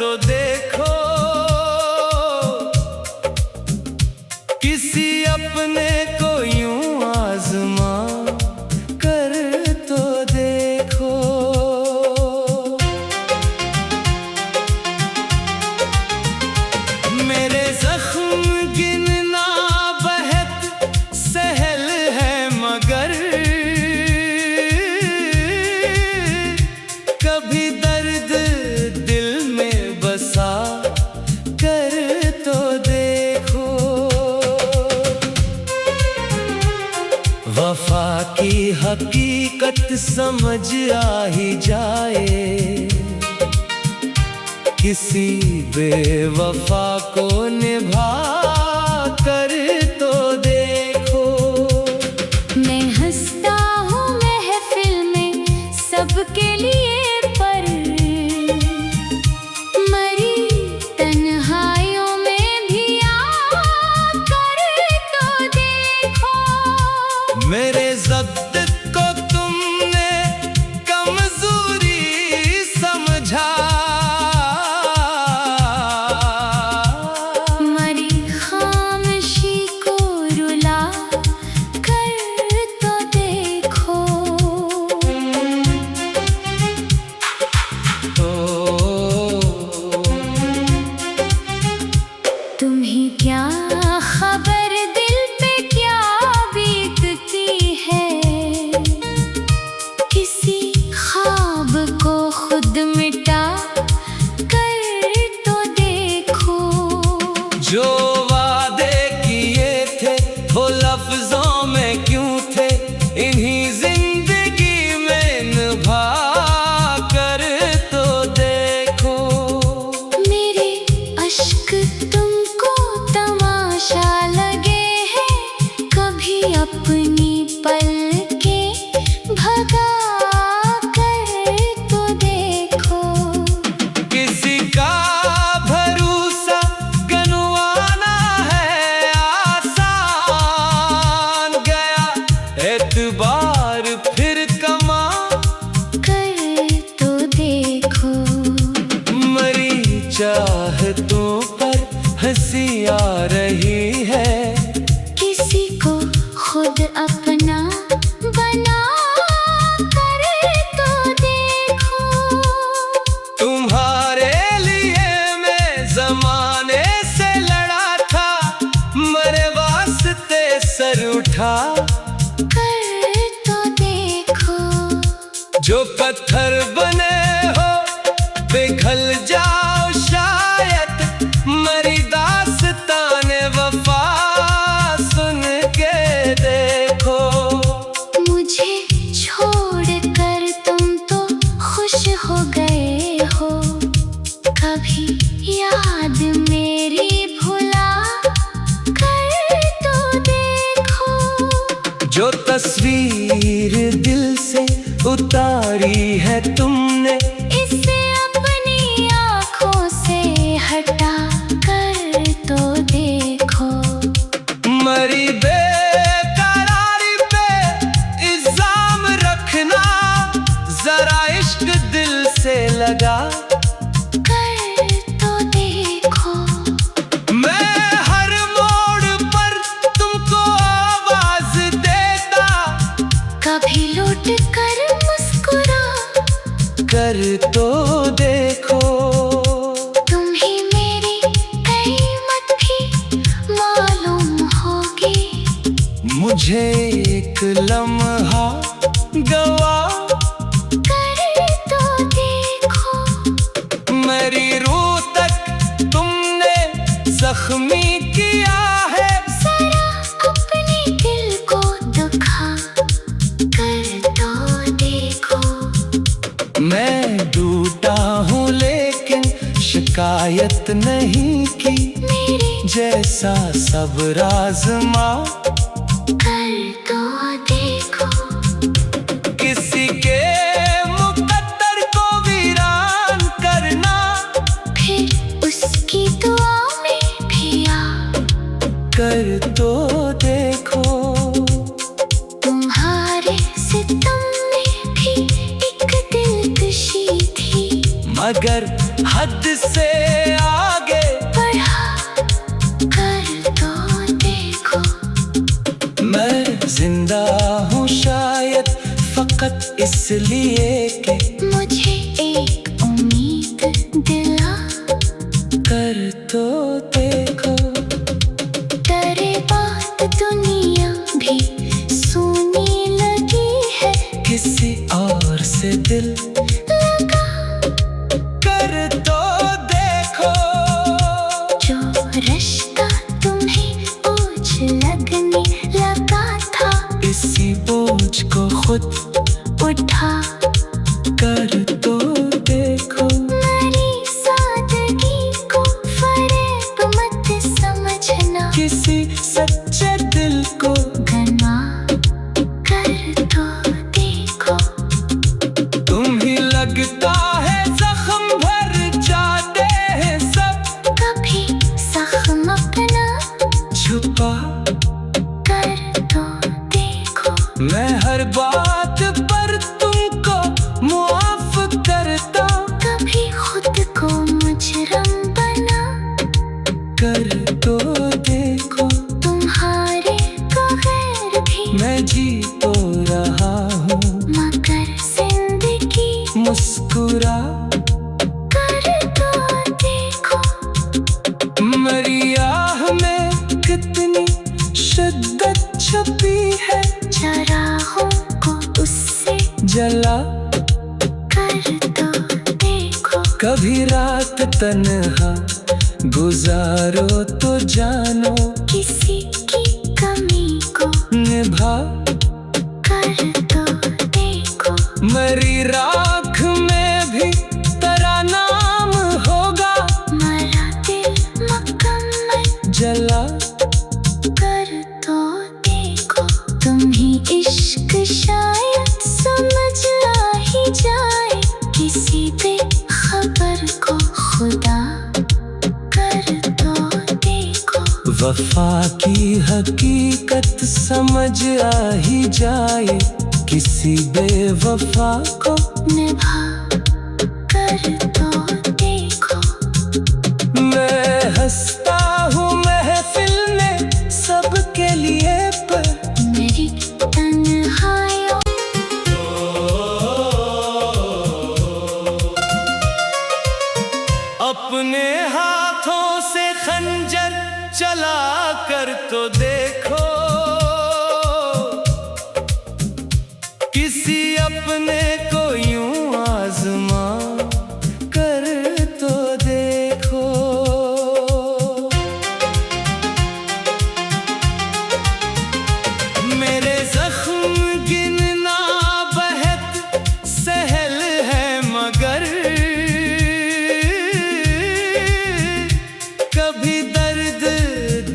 तो देखो, किसी अपने को यूं आजमा कर तो देखो। मेरे जख्म गिनना बेहद सहल है, मगर कभी दर्द दिल में बसा कर तो देखो। वफा की हकीकत समझ आ ही जाए, किसी बेवफा को निभा कर तो देखो। मैं हंसता हूँ महफिल में सबके लिए, पर मरी तन्हाइयों में भी आकर तो देखो। मेरे ज़ब्त को तुमने कमजोरी समझा, मरी खामोशी को रुला कर तो देखो। तुम्हें क्या खबर दिल पे क्या बीतती है, किसी ख्वाब को खुद मिटा कर तो देखो। जो वादे किए थे वो लफ्जों में क्यों थे, इन्हीं जिंदगी में निभा कर तो देखो। मेरे अश्क तुमको तमाशा लगे हैं, कभी अपनी पलकें भगा कर तो देखो। किसी का भरोसा गनवाना है आसान, गया एतबार फिर कमा कर तो देखो। मरी चाहतों पर हंसी आ रही है, किसी को खुद अपना बना कर तो देखो। तुम्हारे लिए मैं जमाने से लड़ा था, मरे वास्ते सर उठा कर तो देखो। जो पत्थर बने हो पिघल जाओ शायद, मरी दास्ताने वफा सुन के देखो। मुझे छोड़कर तुम तो खुश हो गए हो, कभी याद मेरी भुला कर तो देखो। जो तस्वीर दिल से उतारी है तुमने, इसे अपनी आँखों से हटा कर तो देखो। मरी बेकरारी पे इल्जाम रखना, जरा इश्क दिल से लगा कर तो देखो। मैं हर मोड़ पर तुमको आवाज देता, कभी लौट कर मुस्कुरा कर तो देखो। तुम्हें मेरी कीमत भी मालूम होगी, मुझे एक लम्हा गवा कर तो देखो। मेरी रूह तक तुमने जख्मी किया है, जरा अपने दिल को दुखा कर तो देखो। मैं टूटा हूँ लेकिन शिकायत नहीं की, मेरे जैसा सब्र आज़मा कर तो देखो। किसी के मुकद्दर को वीरान करना, फिर उसकी दुआ में भी आ कर तो देखो। तुम्हारे सितम में भी एक दिलकशी थी, मगर हर हद से आगे बढ़ा कर तो देखो। मैं जिंदा हूँ शायद फकत इसलिए कि मुझे एक उम्मीद दिला कर तो देखो। तेरे बात दुनिया भी सुनने लगी है। किसी और से दिल लगा कर तो देखो। जो रिश्ता तुम्हें बोझ लगने लगा था, इसी बोझ को खुद उठा कर तो देखो। मेरी सादगी को फरेब मत समझना। किसी सच्चे दिल को गनवा कर तो देखो। तुम ही लगता है जख्म भर जाते हैं सब। कभी जख्म अपना छुपा कर तो देखो। मैं हर बात पर तुमको मुआफ करता। कभी खुद को मुजरम बना कर तो देखो। तुम्हारे बगैर भी मैं जी तो रहा हूँ मगर जिंदगी मुस्कुरा कर तो देखो। मरी आह में कितनी शिद्दत छुपी है। चराहों को उससे जला कर तो देखो। कभी रात तन्हा गुजारो तो जानो। किसी की कमी को निभा कर तो देखो। मरी राख में भी तेरा नाम होगा। मरा दिल मुकम्मल जला कर तो देखो। तुम ही इश्क शायद समझ आ ही जाए। किसी बेखबर को खुदा कर तो देखो। वफा की हकीकत समझ आ ही जाए। किसी बेवफा को निभा कर तो देखो। मैं हंसता हूँ महफिल में सबके लिए पर मेरी तन्हाइयों अपने हाथों से खंजर चला कर तो देखो। किसी अपने को यूं आजमा कर तो देखो। मेरे जख्म गिनना बेहद सहल है मगर कभी दर्द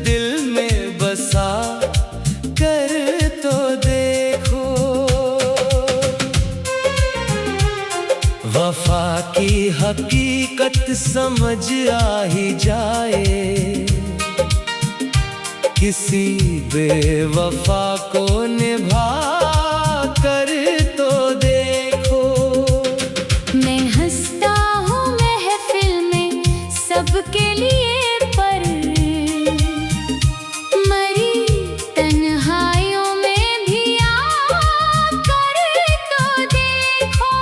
दिल में बसा कर तो देखो। वफा की हकीकत समझ आ ही जाए। किसी बेवफा को निभा कर तो देखो। मैं हंसता हूँ महफिल में सबके लिए पर मरी तन्हाइयों में भी आकर तो देखो।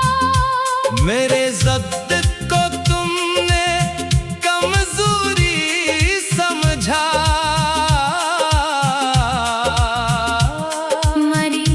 मेरे ज़ब्त को तुमने कमजोरी समझा। मरी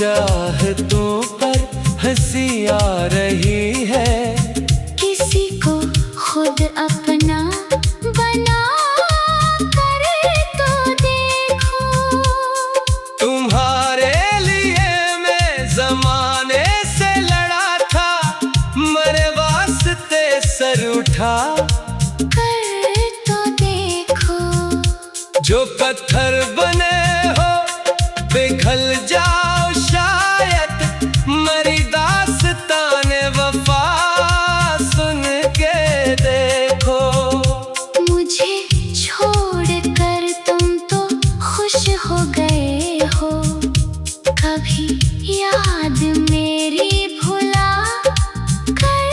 चाहतों पर हंसी आ रही है। किसी को खुद अपना बना कर तो देखो। तुम्हारे लिए मैं जमाने से लड़ा था, मेरे वास्ते सर उठा कर तो देखो। जो पत्थर बने हो पिघल जाओ शायद, मरी दास्ताने वफा सुन के देखो। मुझे छोड़कर तुम तो खुश हो गए हो, कभी याद मेरी भुला कर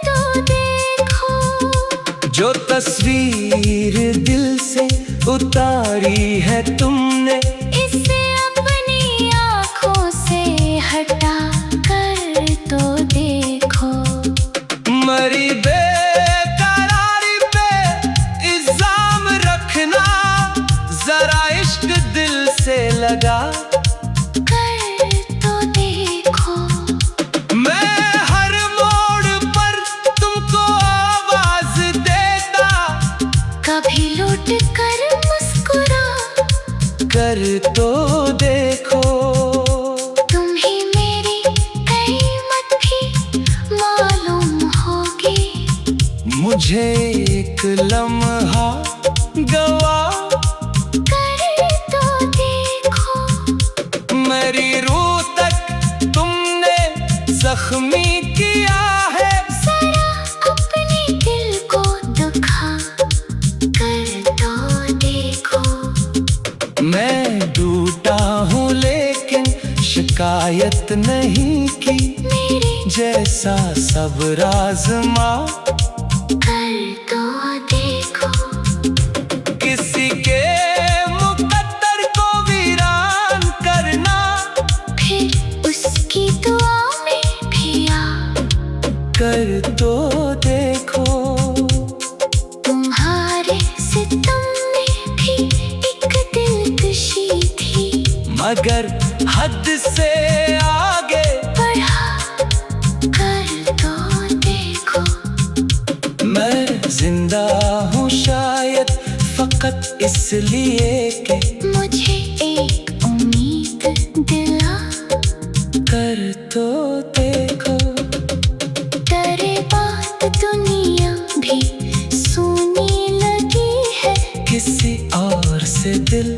तो देखो। जो तस्वीर दिल से उतारी है तुमने, इसे अपनी आँखों से हटा कर तो देखो। मरी बेकरारी पे इल्जाम रखना, जरा इश्क दिल से लगा कर तो देखो। मैं हर मोड़ पर तुमको आवाज देता, कभी लौट कर मुस्कुरा कर तो देखो। तुम ही मेरी कीमत भी मालूम होगी। मुझे एक लम्हा गवा कर तो देखो। मेरी रूह तक तुमने जख्मी किया है, जरा अपने दिल को दुखा कर तो देखो। मैं टूटा हूँ लेकिन शिकायत नहीं की, मेरे जैसा सब्र आज़मा कर तो देखो। किसी के मुकद्दर को वीरान करना, फिर उसकी दुआ में भी आ कर तो देखो। तुम्हारे सितम में भी एक दिलकशी थी, मगर हद से आगे बढ़ा कर तो देखो। मैं जिंदा हूँ शायद फकत इसलिए कि मुझे एक उम्मीद दिला कर तो देखो। तेरे बात दुनिया भी सुनी लगी है, किसी और से दिल